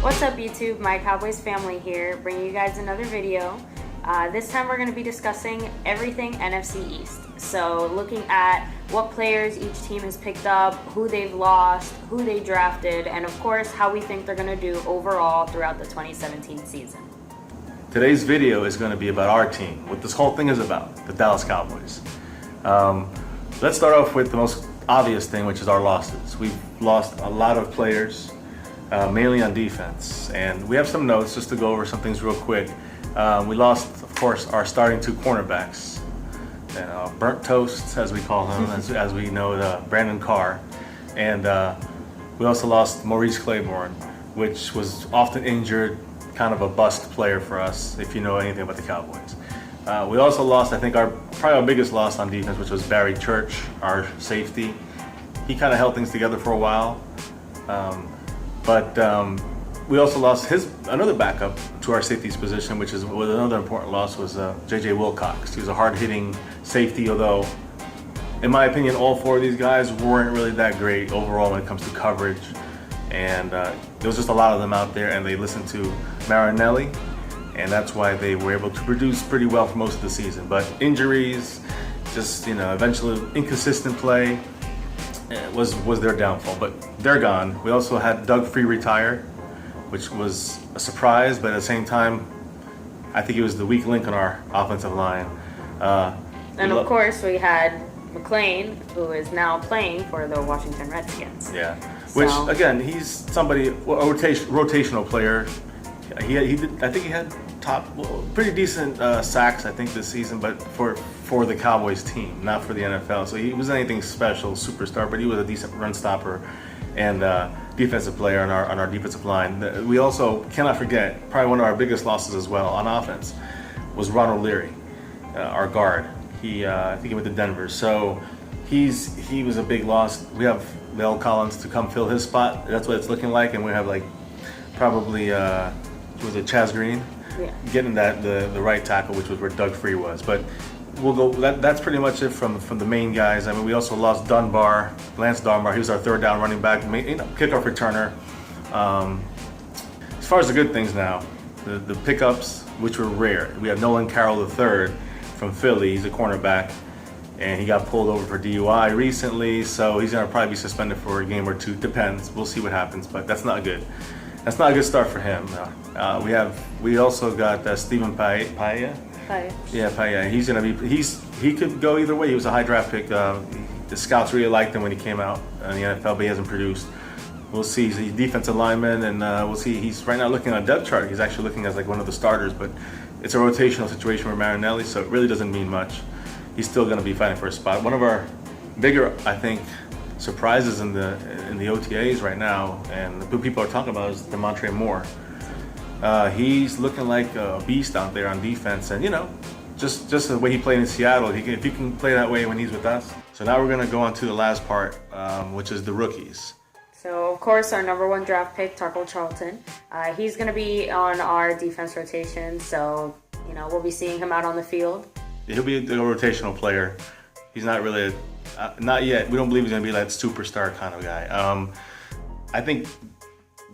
What's up YouTube, my Cowboys family here, bringing you guys another video. This time we're going to be discussing everything NFC East. So looking at what players each team has picked up, who they've lost, who they drafted, and of course how we think they're going to do overall throughout the 2017 season. Today's video is going to be about our team, what this whole thing is about, the Dallas Cowboys. Let's start off with the most obvious thing, which is our losses. We've lost a lot of players. Mainly on defense, and we have some notes just to go over some things real quick. We lost, of course, our starting two cornerbacks, burnt toast, as we call him, as we know, Brandon Carr, and we also lost Maurice Claiborne, which was often injured, kind of a bust player for us, if you know anything about the Cowboys. We also lost, I think, probably our biggest loss on defense, which was Barry Church, our safety. He kind of held things together for a while. But we also lost another backup to our safeties position, which was another important loss, was J.J. Wilcox. He was a hard-hitting safety, although, in my opinion, all four of these guys weren't really that great overall when it comes to coverage. And there was just a lot of them out there, and they listened to Marinelli, and that's why they were able to produce pretty well for most of the season. But injuries, just eventually inconsistent play, was their downfall, but they're gone. We also had Doug Free retire, which was a surprise, but at the same time, I think he was the weak link on our offensive line. And of course, we had McClain, who is now playing for the Washington Redskins. Yeah, which again, he's somebody, a rotational player. I think he had pretty decent sacks, I think, this season, but for the Cowboys team, not for the NFL. So he wasn't anything special, superstar, but he was a decent run stopper and defensive player on our defensive line. We also cannot forget, probably one of our biggest losses as well on offense was Ron O'Leary, our guard. I think he went to Denver. So he was a big loss. We have Maliek Collins to come fill his spot. That's what it's looking like, and we have probably was it Chaz Green? Yeah. Getting the right tackle, which was where Doug Free was. But we'll go. That's pretty much it from the main guys. I mean, we also lost Lance Dunbar. He was our third down running back, kickoff returner. As far as the good things now, the pickups, which were rare. We have Nolan Carroll III from Philly. He's a cornerback, and he got pulled over for DUI recently, so he's gonna probably be suspended for a game or two. Depends. We'll see what happens, but that's not good. That's not a good start for him. We also got Stephen Paella. Yeah, Paella. He could go either way. He was a high draft pick. The scouts really liked him when he came out in the NFL, but he hasn't produced. We'll see. He's a defensive lineman, and we'll see. He's right now looking on a depth chart. He's actually looking as one of the starters, but it's a rotational situation with Marinelli, so it really doesn't mean much. He's still going to be fighting for a spot. One of our bigger, I think, surprises in the OTAs right now, and the people are talking about is Demontre Moore. He's looking like a beast out there on defense, and just the way he played in Seattle, if he can play that way when he's with us. So now we're going to go on to the last part, which is the rookies. So of course, our number one draft pick, Taco Charlton, he's going to be on our defense rotation, so we'll be seeing him out on the field. He'll be a rotational player. He's not really not yet. We don't believe he's going to be that superstar kind of guy. I think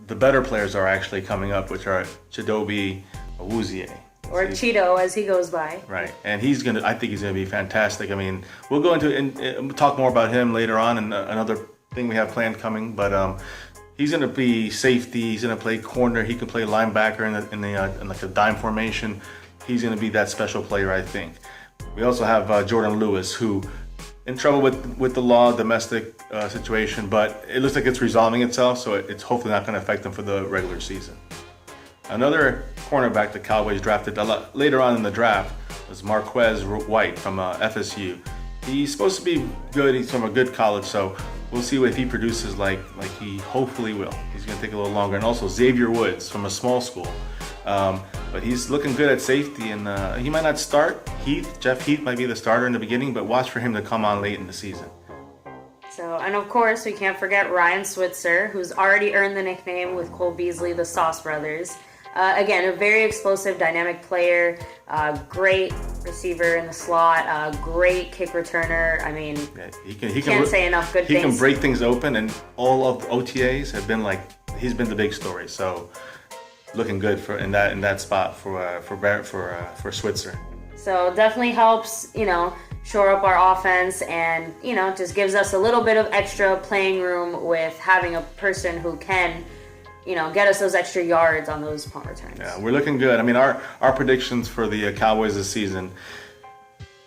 the better players are actually coming up, which are Chidobe Awuzie. Or Cheeto, as he goes by. Right, and I think he's going to be fantastic. I mean, we'll go into and talk more about him later on, and another thing we have planned coming. But he's going to be safety. He's going to play corner. He can play linebacker in a dime formation. He's going to be that special player, I think. We also have Jordan Lewis, who in trouble with the law, domestic situation, but it looks like it's resolving itself, so it's hopefully not going to affect them for the regular season. Another cornerback the Cowboys drafted a lot later on in the draft was Marquez White from FSU. He's supposed to be good. He's from a good college, so we'll see if he produces like he hopefully will. He's going to take a little longer. And also Xavier Woods from a small school. But he's looking good at safety, and he might not start. Jeff Heath might be the starter in the beginning, but watch for him to come on late in the season. So, and of course, we can't forget Ryan Switzer, who's already earned the nickname with Cole Beasley, the Sauce Brothers. Again, a very explosive, dynamic player, great receiver in the slot, great kick returner. I mean, he can't say enough good things. He can break things open, and all of the OTAs have been he's been the big story. So looking good in that spot for Switzer. So definitely helps, shore up our offense and, just gives us a little bit of extra playing room with having a person who can, get us those extra yards on those punt returns. Yeah, we're looking good. I mean, our predictions for the Cowboys this season,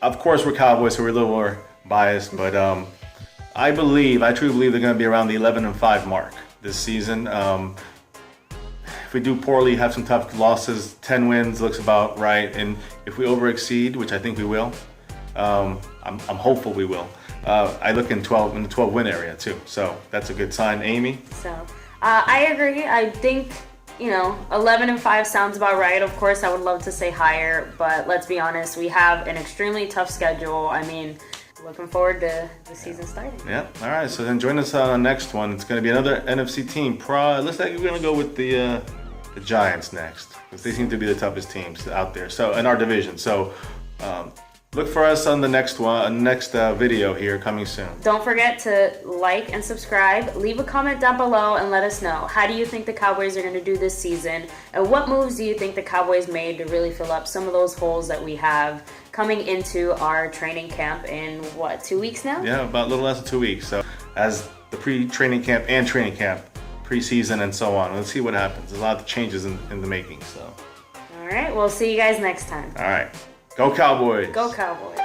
of course we're Cowboys, so we're a little more biased, but I truly believe they're going to be around the 11-5 mark this season. If we do poorly, have some tough losses, 10 wins looks about right. And if we overexceed, which I think we will, I'm hopeful we will. I look in the 12 win area too. So that's a good sign. Amy? So I agree. I think, 11-5 sounds about right. Of course, I would love to say higher, but let's be honest, we have an extremely tough schedule. I mean, looking forward to the season starting. Yeah. All right. So then join us on the next one. It's going to be another NFC team. Looks like we're going to go with the Giants next, because they seem to be the toughest teams out there. So in our division. So look for us on the next video here coming soon. Don't forget to like and subscribe. Leave a comment down below and let us know, how do you think the Cowboys are going to do this season, and what moves do you think the Cowboys made to really fill up some of those holes that we have coming into our training camp in 2 weeks now? Yeah, about a little less than 2 weeks. So as the pre-training camp and training camp, preseason and so on. Let's see what happens. There's a lot of changes in the making. So. All right, we'll see you guys next time. All right. Go Cowboys. Go Cowboys.